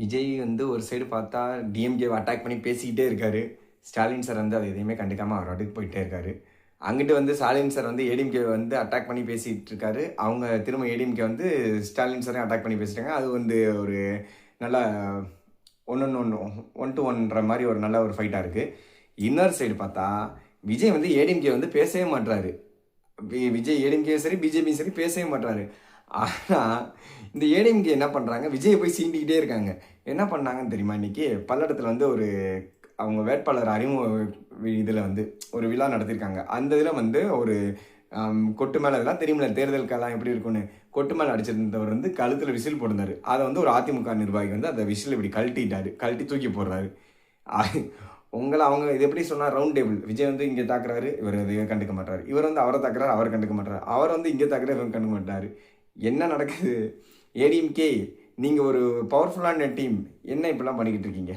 விஜய் வந்து ஒரு சைடு பார்த்தா டிஎம்கேவை அட்டாக் பண்ணி பேசிக்கிட்டே இருக்காரு. ஸ்டாலின் சார் வந்து அது எதையுமே கண்டுக்காம அவர் பாட்டுக்கு போயிட்டே இருக்காரு. அங்கிட்டு வந்து ஸ்டாலின் சார் வந்து ஏடிஎம்கேவை வந்து அட்டாக் பண்ணி பேசிட்டு இருக்காரு. அவங்க திரும்ப ஏடிஎம்கே வந்து ஸ்டாலின் சாரையும் அட்டாக் பண்ணி பேசிட்டாங்க. அது வந்து ஒரு நல்ல ஒன்னொன்னு ஒன்று ஒன் டு ஒன்ற மாதிரி ஒரு நல்ல ஒரு ஃபைட்டாக இருக்குது. இன்னொரு சைடு பார்த்தா விஜய் வந்து ஏடிஎம்கே வந்து பேசவே மாட்றாரு. விஜய் ஏடிஎம்கேயும் சரி பிஜேபியும் சரி பேசவே மாட்றாரு. ஆனால் இந்த ஏடிஎம்கே என்ன பண்ணுறாங்க, விஜயை போய் சீண்டிக்கிட்டே இருக்காங்க. என்ன பண்ணாங்கன்னு தெரியுமா? இன்னைக்கு பல்லடத்தில் வந்து ஒரு அவங்க வேட்பாளர் அறிமுக இதில் வந்து ஒரு விழா நடத்தியிருக்காங்க. அந்த இதில் வந்து ஒரு கொட்டு மேலே இதெல்லாம் தெரியுமில்ல, தேர்தலுக்கெல்லாம் எப்படி இருக்கும்னு, கொட்டு மேலே அடிச்சிருந்தவர் வந்து கழுத்தில் விசில் போட்டிருந்தாரு. அதை வந்து ஒரு அதிமுக நிர்வாகி வந்து அந்த விசில் இப்படி கழட்டிட்டாரு, கழட்டி தூக்கி போடுறாரு. உங்களை அவங்க இது எப்படி சொன்னால் ரவுண்ட் டேபிள், விஜய் வந்து இங்கே தாக்குறாரு, இவர் இதை கண்டுக்க மாட்டார், இவர் வந்து அவரை தாக்குறாரு, அவர் கண்டுக்க மாட்டார், அவர் வந்து இங்கே தாக்குறாரு, இவர் கண்டுக்க மாட்டார். என்ன நடக்குது? ஏடிஎம்கே நீங்கள் ஒரு பவர்ஃபுல்லான டீம், என்ன இப்படிலாம் பண்ணிக்கிட்டு இருக்கீங்க?